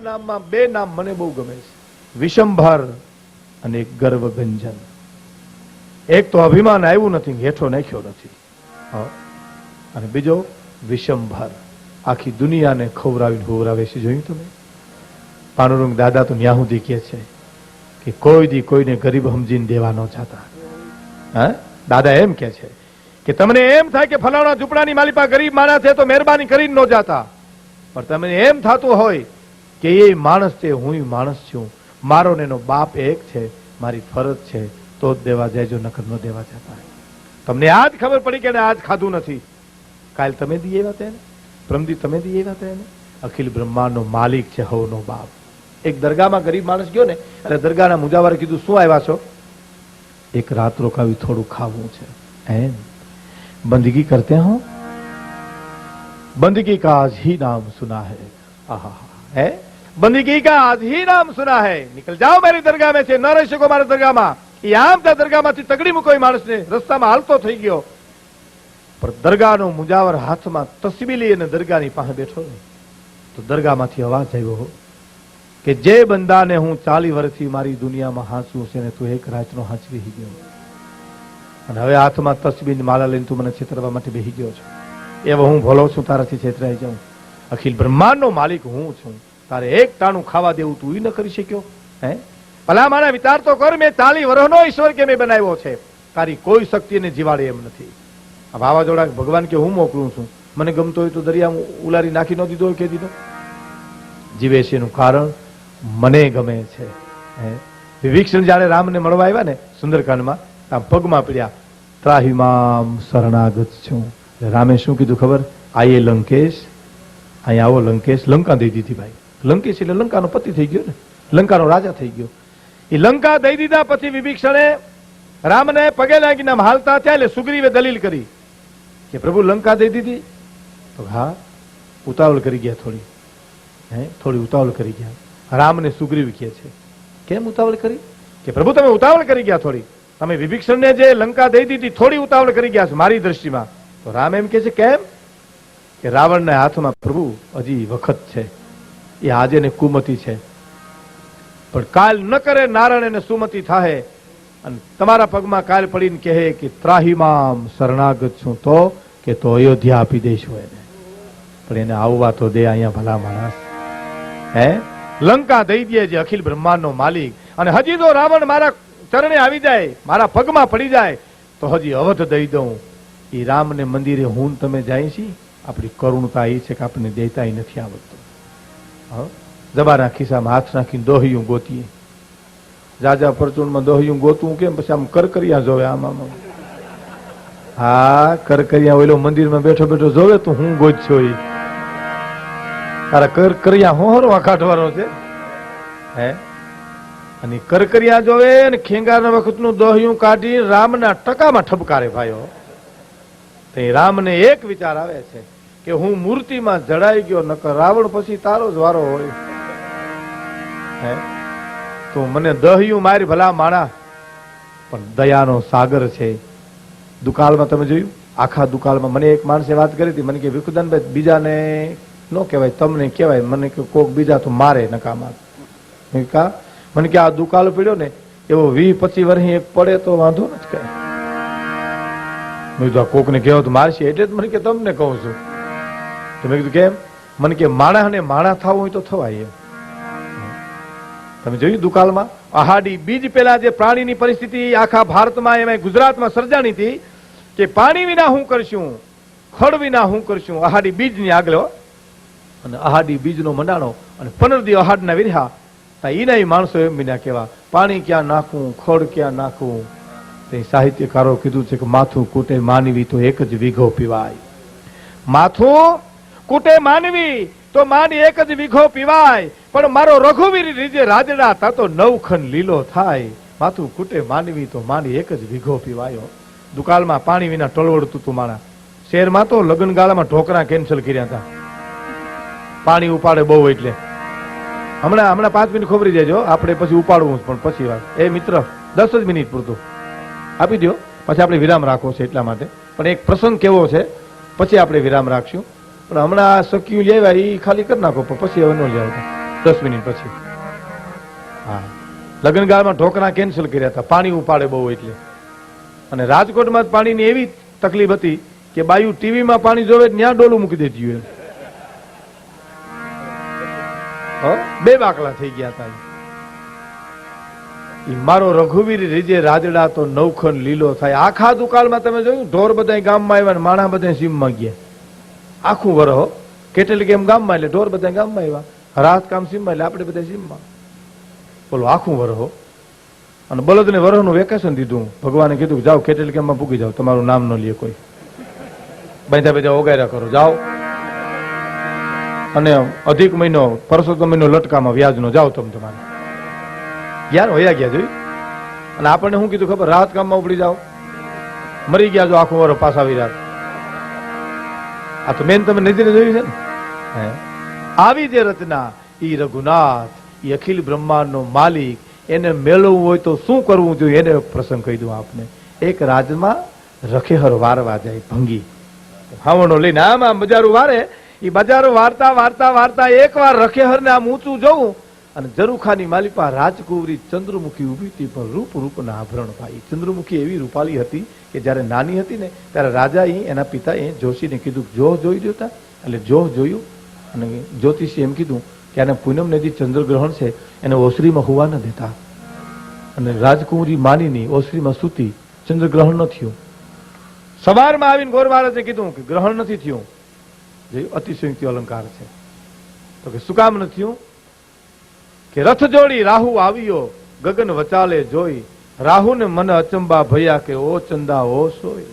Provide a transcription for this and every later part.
નામમાં બે નામ મને બહુ ગમે છે, વિષમભર અને એક ગર્વગંજન. એક તો અભિમાન આવ્યું નથી, હેઠો નાખ્યો નથી, અને બીજો વિષમભર, આખી દુનિયાને ખવરાવીને હોવરાવે છે. જોયું તમે? પાંડુરંગ દાદા તો ન્યા સુધી કહે છે કે કોઈ દી કોઈને ગરીબ સમજીને દેવા ન જાતા. હા, દાદા એમ કે છે કે તમને એમ થાય કે ફલાણા ઝૂંપડાની માલિપા ગરીબ માણસ છે તો મહેરબાની કરીને ન જાતા, પણ તમને એમ થતું હોય કે એ માણસ છે, હું માણસ છું, મારો ને એનો બાપ એક છે, મારી ફરજ છે તો જ દેવા જાય, નકર ન દેવા જતા. તમને આજ ખબર પડી કે આજ ખાધું નથી, કાલ તમે દી એવા તેને, પ્રમદી તમે દી એવા તેને. અખિલ બ્રહ્માંડનો માલિક છે, હવનો બાપ. એક દરગાહમાં ગરીબ માણસ ગયો ને, એટલે દરગાહના મુજાવરે કીધું શું આવ્યા છો? એક રાત રોકાવી થોડું ખાવું છે. એમ બંદગી કરતે હો, બંदगी का आज ही नाम सुना है, है बंदगी का आज ही नाम सुना है, निकल जाओ मेरी दरगाह में से, न રહી શકો મારા દરગાહમાં. એ આમ ત્યાં દરગાહમાંથી તગડી મૂકો માણસને, રસ્તામાં હાલતો થઈ ગયો, પણ દરગાહનો મુજાવર હાથમાં તસ્બી લઈ અને દરગાહની પાસે બેઠો ને, તો દરગાહમાંથી અવાજ આવ્યો કે જે બંદાને હું 40 વર્ષથી મારી દુનિયામાં હાંચું છે ને તું એક રાતનો હાંચવી ગયો, અને હવે હાથમાં તસ્બીની માળા લઈને તું મને છેતરવા માટે બેસી ગયો છો. એવો હું ભલો છું, તારાથી છેતરાઈ જાઉં. અખિલ બ્રહ્માંડનો માલિક હું છું, તારે એક ટાણું ખાવા દેવું તું ન કરી શક્યો? હે ભલા મારા વિચાર તો કર, મેં 40 વર્ષનો ઈશ્વર કે મેં બનાવ્યો છે, તારી કોઈ શક્તિને જીવાડે એમ નથી. આ વાવાઝોડા ભગવાન કે હું મોકલું છું, મને ગમતો હોય તો દરિયા ઉલારી નાખી ન દીધો હોય કે દીધો? જીવે છે એનું કારણ મને ગમે છે. વિભીષણ જયારે રામને મળવા આવ્યા ને સુંદરકાંડમાં, આમ પગમાં પડ્યા, ત્રાહિમામ શરણાગત છું. રામે શું કીધું ખબર? આયે લંકેશ, અહીંયા આવો લંકેશ. લંકા દઈ દીધી ભાઈ. લંકેશ એટલે લંકાનો પતિ થઈ ગયો ને, લંકાનો રાજા થઈ ગયો. એ લંકા દઈ દીધા પછી વિભીષણે રામને પગે લાગીને હાલતા થયા, એટલે સુગ્રીવે દલીલ કરી કે પ્રભુ લંકા દઈ દીધી? તો હા, ઉતાવળ કરી ગયા થોડી, થોડી ઉતાવળ કરી ગયા. રામને સુગ્રીવ કહે છે કેમ ઉતાવળ કરી? કે પ્રભુ તમે ઉતાવળ કરી ગયા થોડી, તમે વિભીષણને જે લંકા દઈ દીધી થોડી ઉતાવળ કરી ગયા છો મારી દ્રષ્ટિમાં. તો રામ એમ કે છે કેમ? કે રાવણના હાથમાં પ્રભુ હજી વખત છે, એ આજે ને કુમતી છે, પણ કાલ ન કરે નારાયણ એને સુમતી થાય, અને તમારા પગમાં કાલ પડીને કહે કે ત્રાહિમામ શરણાગત છું, તો કે તો અયોધ્યા આપી દઈશું એને. પણ એને આવવા તો દે અહીંયા ભલા માણસ. હે લંકા દઈ દે જે અખિલ બ્રહ્માંડનો માલિક, અને હજી તો રાવણ મારા ચરણે આવી જાય, મારા પગમાં પડી જાય, તો હજી અવધ દઈ દઉં. એ રામને મંદિરે હું તમે જાય છી, આપણી કરુણતા એ છે કે આપણને દેતા નથી આવડતું. જબાના ખિસ્સામાં હાથ નાખીને દોહિયું ગોતીએ, જાજા પરચૂણમાં દોહિયું ગોતું કેમ? પછી આમ કરકરિયા જોવે, આમ આમ. હા, કરકરિયા ઓલો મંદિરમાં બેઠો બેઠો જોવે તો હું ગોતશો એ તારા કરકરિયા હોરો કાઢવાનો છે. હે અને કરકરિયા જોવે ને ખેંગારના વખતનું દોહિયું કાઢી રામના ટકામાં ઠપકારે ભાઈઓ. તો રામને એક વિચાર આવે છે કે હું મૂર્તિમાં જડાઈ ગયો, નકર રાવણ પછી તારો જ વારો હોય. હે તો મને દહિયું મારી ભલા માણા, પણ દયાનો સાગર છે. દુકાળમાં તમે જોયું, આખા દુકાળમાં મને એક માણસે વાત કરી હતી, મને કે વિકુદાનભાઈ બીજાને ન કહેવાય, તમને કહેવાય. મને કે કોક બીજા તો મારે નકામા. મને કે આ દુકાળ પડ્યો ને એવો 20-25 વર્ષ એક પડે તો વાંધો નથી કઈ. મેં કીધું કોક ને કહેવો તો મારશે, એટલે જ મને કે તમને કહું છું. તો મેં કીધું કેમ? મને કે માણસ ને માણસ થવું હોય તો થવાય એમ. તમે જોયું દુકાળમાં આહાડી બીજ પેલા જે પ્રાણીની પરિસ્થિતિ આખા ભારતમાં એમાં ગુજરાતમાં સર્જાણી હતી કે પાણી વિના હું કરશું, ખડ વિના હું કરશું. આહાડી બીજની આગળ, અને આહાડી બીજનો મંડાણો અને 15 દી આહાડના વિરહા. એના માણસો એમ વિના કેવા, પાણી ક્યાં નાખવું, ખડ ક્યાં નાખવું. તે સાહિત્યકારો કીધું છે કે માથું કૂટે માનવી તો એક જ વીઘો પીવાય. માથું કૂટે માનવી તો માની એક જ વીઘો પીવાય, પણ મારો રઘુવીર રીજે રાજડા તા તો 9 ખંડ લીલો થાય. માથું કૂટે માનવી તો માની એક જ વીઘો પીવાયો. દુકાળમાં પાણી વિના ટળવડતું તું માણા. શહેરમાં તો લગ્નગાળામાં ઢોકરા કેન્સલ કર્યા હતા, પાણી ઉપાડે બહુ એટલે. હમણાં 5 મિનિટ ખબરી જાય, આપણે પછી ઉપાડવું પણ પછી વાત. એ મિત્ર 10 જ મિનિટ પૂરતું આપી દો, પછી આપણે વિરામ રાખવો છે એટલા માટે. પણ એક પ્રસંગ કેવો છે પછી આપણે વિરામ રાખશું. પણ હમણાં સખ્યું લેવાય એ ખાલી કરી નાખો, પછી હવે ન લેવા. 10 મિનિટ પછી. હા, લગ્નગાળામાં ઢોકરા કેન્સલ કર્યા હતા, પાણી ઉપાડે બહુ એટલે. અને રાજકોટમાં જ પાણીની એવી તકલીફ હતી કે બાયુ ટીવીમાં પાણી જોવે ત્યાં ડોલું મૂકી દેતી હોય. બે બાકલા થઈ ગયા હતા. મારો રઘુવીર રીજે રાજડા તો નવખન લીલો થાય. આખા દુકાળમાં તમે જોયું, ઢોર બધા ગામમાં આવ્યા, માણા બધા સીમમાં ગયા. આખું વરહ કેટલી કેમ ગામમાં, એટલે ઢોર બધા ગામમાં આવ્યા, રાત કામ સીમમાં, એટલે આપણે બધા સીમમાં. બોલો, આખું વરહ. અને બળદને વરહનું વેકેશન દીધું. ભગવાને કીધું જાઓ કેટલી કેમમાં પૂકી જાઓ, તમારું નામ ન લે કોઈ, બધા બધા ઓગાયરા કરો, જાઓ. અને અધિક મહિનો, પરસોત્તમ મહિનો લટકામાં વ્યાજનો, જાઓ તમે તમારે. ગયા વયા ગયા જોયું. અને આપણને શું કીધું ખબર? રાહત કામમાં ઉપડી જાઓ, મરી ગયા જો આખું વરસ પાછા આવી રાત. આ તો મેન તમે નજરે જોયું છે ને. આવી જે રચના, ઈ રઘુનાથ, ઈ અખિલ બ્રહ્માંડનો માલિક, એને મેળવવું હોય તો શું કરવું જોઈએ, એને પ્રસંગ કહી દઉં આપને. એક રાજમાં રખેહર વારવા જાય ભંગી, હાવણો લઈને આમ આમ બજારું વારે. એ બજારો વાર્તા વાર્તા વાર્તા એકવાર રખેહરને આમ ઊંચું જોવું, અને ઝરૂખાની માલિપા રાજકુંવરી ચંદ્રમુખી ઉભી હતી, પણ રૂપ રૂપના આભરણ ભાઈ. ચંદ્રમુખી એવી રૂપાળી હતી કે જયારે નાની હતી ને ત્યારે રાજા એના પિતાએ જોશીને કીધું જોહ જોઈ દેતા. એટલે જોહ જોયું, અને જ્યોતિષી એમ કીધું કે આને પૂનમને જે ચંદ્રગ્રહણ છે એને ઓસરીમાં હોવા ન દેતા. અને રાજકુંવરી માનીની ઓસરીમાં સૂતી, ચંદ્રગ્રહણ ન થયું. સવારમાં આવીને ગોરવારસે કીધું કે ગ્રહણ નથી થયું. જે અતિશયોક્તિ અલંકાર છે. તો કે શું કામ ન થયું? કે રથ જોડી રાહુ આવ્યો, ગગન વચાલે જોઈ, રાહુ ને મને અચંબા ભયા કે ઓ ચંદા ઓ સોય.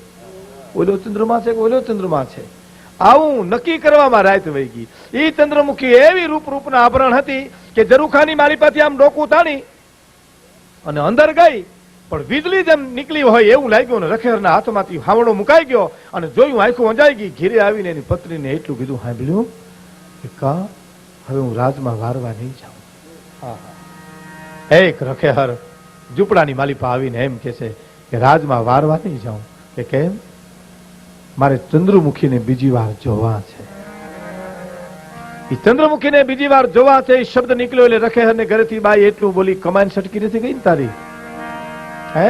ઓલો ચંદ્રમા છે કે ઓલો ચંદ્રમા છે, આવું નક્કી કરવામાં રાત વહી ગઈ. એ ચંદ્રમુખી એવી રૂપ રૂપના આભરણ હતી કે ઝરૂખાની મારી પાસે આમ ડોકું તાણી અને અંદર ગઈ, પણ વીજળી જેમ નીકળી હોય એવું લાગ્યું. અને રખેરના હાથમાંથી હાવણો મુકાઈ ગયો, અને જોયું આંખું અંજાઈ ગઈ. ઘેરે આવીને એની પત્નીને એટલું કીધું, સાંભળ્યું કે કા હવે હું રાજમાં વારવા નહીં જાઉં. એક રખેહર ઝૂંપડાની માલિપા આવીને એમ કે છે કે રાજમાં વારવા નહીં જાઉં. કે કેમ? મારે ચંદ્રમુખીને બીજી વાર જોવા છે. એ ચંદ્રમુખીને બીજી વાર જોવા છે એ શબ્દ નીકળ્યો એટલે રખેહરને ઘરેથી બાઈ એટલું બોલી, કમાન છટકી નથી ગઈ ને તારી? હે,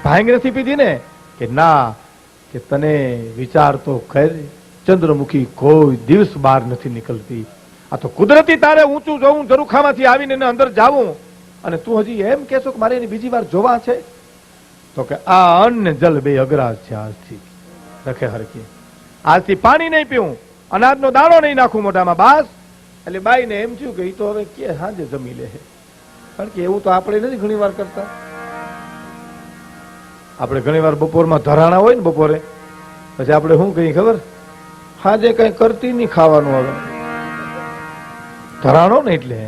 ભાંગ નથી પીધી ને? કે ના, કે તને વિચાર તો કર, ચંદ્રમુખી કોઈ દિવસ બહાર નથી નીકળતી. આ તો કુદરતી તારે ઊંચું જોવું, ઝરૂખામાંથી આવીને એને અંદર જાવું, અને તું હજી એમ કહેશો કે મારે એની બીજી વાર જોવા છે? તો કે આ અન્ન ને જલ બે અઘરા છે આજથી. રખેહર કે આજથી પાણી નહીં પીવું, અનાજનો દાણો નહીં નાખું મોઢામાં, બાસ. એટલે બાઈને એમ થયું કે એ તો હવે કે હાજે જમી લે. કારણ કે એવું તો આપણે નથી ઘણી વાર કરતા. આપણે ઘણી વાર બપોરમાં ધરાણા હોય ને બપોરે, પછી આપણે શું કહીએ ખબર? હાજે કઈ કરતી નહીં ખાવાનું. હવે ધરાણો ને એટલે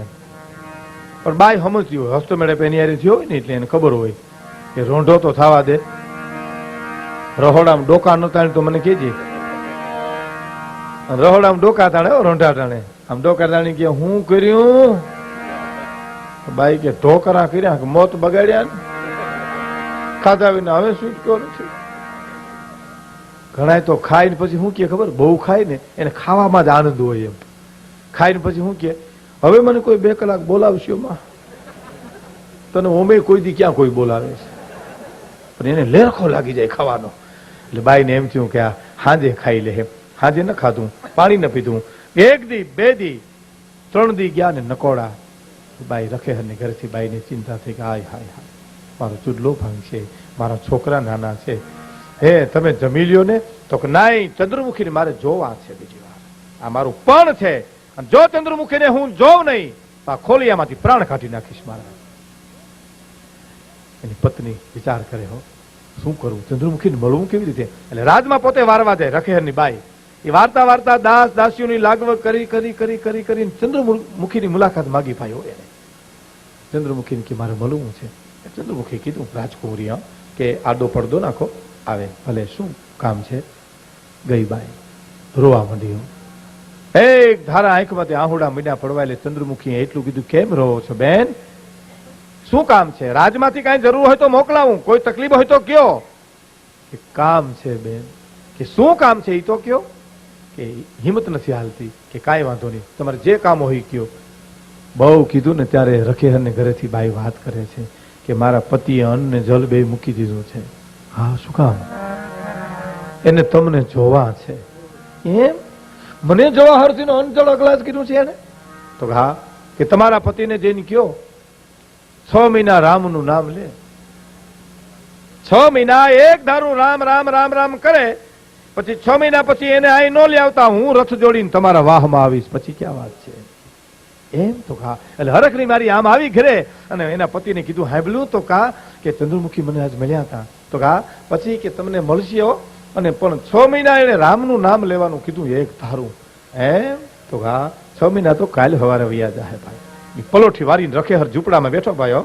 પણ બાઈ સમજતી હોય, હસ્તમેળે પેનિયારી થયો હોય ને એટલે એને ખબર હોય કે રોંઢો તો થવા દે. રહોડામાં ડોકા ન તાણે તો મને કેજે. રહોડામાં ડોકા તાણે, રોંઢા તાણે. આમ ડોકા તાણી કે હું કર્યું? બાઈ કે ઢોકરા કર્યા કે મોત બગાડ્યા ને ખાધા વિના હવે છૂટક્યો નથી. ઘણા તો ખાઈને પછી શું કે ખબર? બહુ ખાય ને એને ખાવામાં જ આનંદ હોય. એમ ખાઈને પછી શું કે હવે મને કોઈ 2 કલાક બોલાવશે માં, તને ઓમે કોઈ દી ક્યાં કોઈ બોલાવે છે? પણ એને લેરખો લાગી જાય ખાવાનો. એટલે બાઈને એમ થયું કે આ હાજે ખાઈ લે. હાજે ન ખાધું, પાણી ન પીધું. 1 દી 2 દી 3 દી ગયા ને નકોડા. બાઈ રખેહરની ઘરેથી બાઈને ચિંતા થઈ કે હાય હાય હાય, મારો ચૂડલો ભાંગ છે, મારા છોકરા નાના છે, હે તમે જમી લ્યો ને? તો કે નાઈ, ચંદ્રમુખીને મારે જોવા છે બીજી વાર. આ મારું પણ છે, અને જો ચંદ્રમુખીને હું જોઉં નહીં તો આ ખોલિયામાંથી પ્રાણ કાઢી નાખીશ મારા. એની પત્ની વિચાર કરે, હો શું કરવું, ચંદ્રમુખીને મળવું કેવી રીતે? એટલે રાજમાં પોતે વારવા જાય રખેહરની બાઈ. એ વાર્તા વાર્તા દાસ દાસીઓની લાગવગ કરી કરી કરી કરી કરીને ચંદ્રમુખીની મુલાકાત માગી ભાઈઓ એને. ચંદ્રમુખીને કે મારે મળવું છે. ચંદ્રમુખી કીધું રાજકુંવરી કે આડો પડદો નાખો, આવે. ભલે, શું કામ છે? ગઈ બાઈ રોવા માંડી. એક ધારા આંખમાંથી આહુડા મીડા પડવા. એટલે ચંદ્રમુખી એટલું કીધું, કેમ રહો છો બેન? શું કામ છે? રાજમાંથી કઈ જરૂર હોય તો મોકલાવું, કોઈ તકલીફ હોય તો કયો. કે કામ છે બેન. કે શું કામ છે? એ તો કયો. કે હિંમત નથી હાલતી. કે કાંઈ વાંધો નહીં, તમારે જે કામ હોય કયો. બહુ કીધું ને ત્યારે રખેહરને ઘરેથી બાઈ વાત કરે છે કે મારા પતિએ અન્ન ને જલ બે મૂકી દીધું છે. હા, શું કામ? એને તમને જોવા છે. એમ? મને જોવા હરથી અન્ન જળ અગલાસ કીધું છે એને? તો હા, કે તમારા પતિને જઈને કયો 6 મહિના રામનું નામ લે. 6 મહિના એક ધારું રામ રામ રામ રામ કરે, પછી 6 મહિના પછી એને અહીં ન લઈ આવતા હું રથ જોડીને તમારા વાહમાં આવીશ. પછી ક્યાં વાત છે? એમ? તો કા એટલે હરખની મારી આમ આવી ઘરે અને એના પતિને કીધું હાંભળ્યું તો કા કે ચંદ્રમુખી મને આજ મળ્યા હતા. તો કા પછી કે તમને મળશે અને પણ 6 મહિના એને રામનું નામ લેવાનું કીધું એક ધારું. એમ? તો કા 6 મહિના તો કાલ સવારે વયા જાય ભાઈ. એ પલોઠી વારીને રખેહર ઝૂંપડામાં બેઠો ભાઈઓ.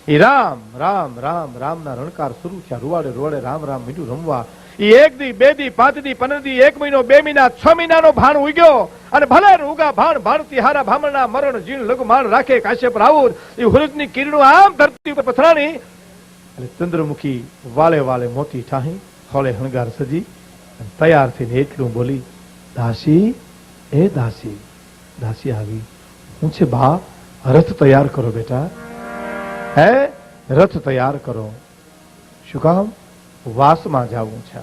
એ રામ રામ રામ રામના રણકાર શરૂ થયા. રૂવાડે રોડે રામ રામ મીઠું રમવા. એ 1 દી 2 દી 5 દી 15 દી 1 મહિનો 2 મહિના 6 મહિનાનો ભાણ ઉગ્યો અને ભલે ઉગા ભાણ ભાણતી હારા ભામણના મરણ જીણ લઘુ માણ રાખે કાશ્યપ રાઉર. એ હુરજની કિરણો આમ ધરતી ઉપર પથરાણી એટલે ચંદ્રમુખી વાલે વાલે મોતી ઠાહી હોળે હણગાર સજી તૈયાર થઈને એટલું બોલી, દાસી એ દાસી. દાસી આવી. હું છે બા? રથ તૈયાર કરો બેટા. હે? રથ તૈયાર કરો. શું કામ? વાસમાં જવું છે.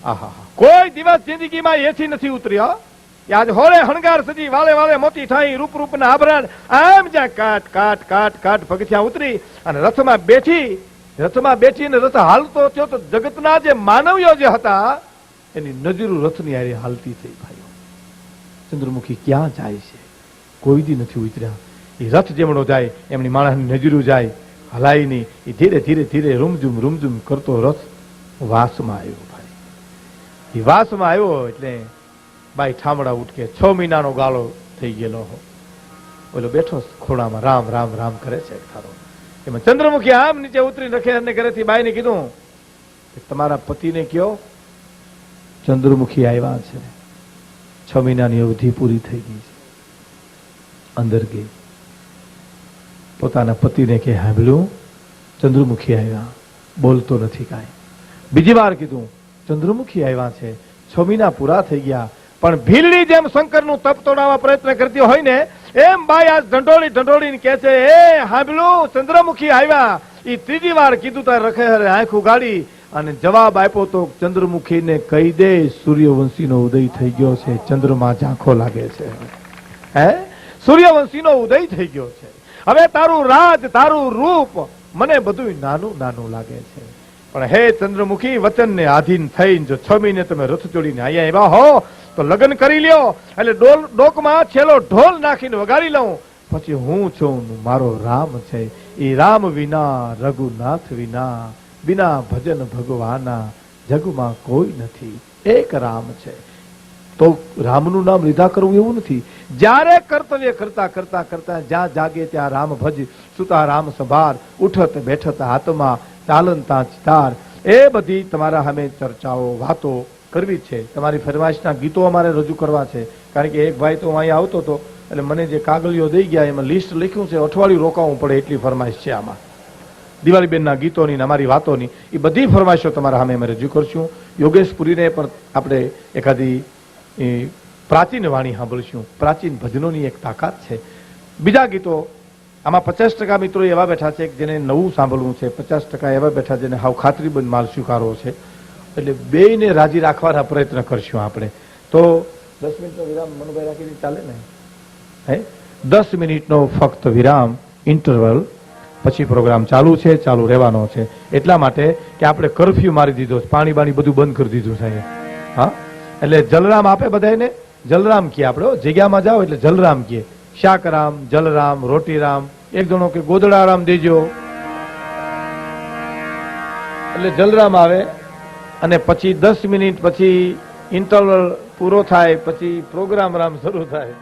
આહા, કોઈ દિવસ જિંદગીમાં એથી નથી ઉતર્યા. આજ હોળે હણગાર સજી વાલે વાલે મોતી ઠાઈ રૂપ રૂપના આભરણ આમ જ્યાં કાટ કાટ કાટ કાટ પગથિયા ઉતરી અને રથમાં બેઠીને રથ હાલતો થયો તો જગતના જે માનવીઓ જે હતા એની નજરો રથની હારે હાલતી થઈ. ભાઈઓ, ચંદ્રમુખી ક્યાં જાય છે? કોઈ દી નથી ઉતર્યા. એ રથ જેમણો જાય એમની માણસની નજરો જાય હલાય નહીં. એ ધીરે ધીરે ધીરે રૂમઝુમ કરતો રથ વાસમાં આવ્યો. ભાઈ, એ વાસમાં આવ્યો એટલે બાઈ ઠામડા ઉઠકે 6 મહિનાનો ગાળો થઈ ગયેલો. ઓલો બેઠો ખોડામાં રામ રામ રામ કરે છે. એમાં ચંદ્રમુખી આમ નીચે ઉતરી રખે અને ઘરેથી બાઈને કીધું કે તમારા પતિને કયો ચંદ્રમુખી આવ્યા છે. 6 મહિનાની અવધિ પૂરી થઈ ગઈ છે. અંદર ગઈ પોતાના પતિને કે હાંભળ્યું ચંદ્રમુખી આવ્યા. બોલતો નથી કાંઈ. બીજી વાર કીધું ચંદ્રમુખી આવ્યા છે. 6 મહિના પૂરા થઈ ગયા પણ ભીલડી જેમ શંકરનું તપ તોડાવવા પ્રયત્ન કરતી હોય ને એમ બાઈ આજ ઢંઢોળીને કે છે એ હાંભળ્યું ચંદ્રમુખી આવ્યા. એ ત્રીજી વાર કીધું તાર રખેહરે આંખ ઉગાડી અને જવાબ આપ્યો તો ચંદ્રમુખીને કહી દે સૂર્યવંશીનો ઉદય થઈ ગયો છે. ચંદ્રમાં ઝાંખો લાગે છે. હે? સૂર્યવંશીનો ઉદય થઈ ગયો છે. હવે તારું રાજ તારું રૂપ મને બધું નાનું નાનું લાગે છે. પણ હે ચંદ્રમુખી, વચનને આધીન થઈને જો 6 મહિને તમે રથ જોડીને અહીંયા આવ્યા હો તો લગ્ન કરી લ્યો. એટલે ડોકમાં છેલ્લો ઢોલ નાખીને વગાડી લઉં. પછી હું છું મારો રામ છે. એ રામ વિના રઘુનાથ વિના બિના ભજન ભગવાના જગમાં કોઈ નથી. એક રામ છે. તો રામનું નામ લીધા કરવું એવું નથી. જ્યારે કર્તવ્ય કરતા કરતા કરતા જ્યાં જાગે ત્યાં રામ ભજ, સુતા રામ સંભાર, ઉઠત બેઠત હાથમાં, ચાલનતા ચિતાર. એ બધી તમારા સામે ચર્ચાઓ વાતો કરવી છે. તમારી ફરમાઈશના ગીતો અમારે રજૂ કરવા છે. કારણ કે એક ભાઈ તો અહીંયા આવતો હતો એટલે મને જે કાગળીઓ દઈ ગયા એમાં લિસ્ટ લખ્યું છે, અઠવાડિયું રોકાવું પડે એટલી ફરમાઈશ છે આમાં. દિવાળીબેનના ગીતોની ને અમારી વાતોની એ બધી ફરમાઈશો તમારા સામે અમે રજૂ કરશું. યોગેશ પુરીને પણ આપણે એકાદી પ્રાચીન વાણી સાંભળશું. પ્રાચીન ભજનોની એક તાકાત છે. બીજા ગીતો આમાં 50% મિત્રો એવા બેઠા છે જેને નવું સાંભળવું છે, 50% એવા બેઠા જેને હાવ ખાતરીબંધ માલ સ્વીકારો છે. એટલે બેયને રાજી રાખવાના પ્રયત્ન કરશું આપણે. તો 10 મિનિટનો વિરામ મનુભાઈ રાખીને ચાલે ને? હે, 10 મિનિટનો ફક્ત વિરામ ઇન્ટરવલ, પછી પ્રોગ્રામ ચાલુ છે, ચાલુ રહેવાનો છે. એટલા માટે કે આપણે કરફ્યુ મારી દીધો, પાણી બાણી બધું બંધ કરી દીધું છે. હા, એટલે જલરામ આપે બધાને. જલરામ કીએ આપણે. જગ્યામાં જાઓ એટલે જલરામ કીએ. શાકરામ, જલરામ, રોટીરામ. એક જણો કે ગોદડારામ દેજો એટલે જલરામ આવે. અને પછી 10 મિનિટ પછી ઇન્ટરવલ પૂરો થાય પછી પ્રોગ્રામ રામ શરૂ થાય.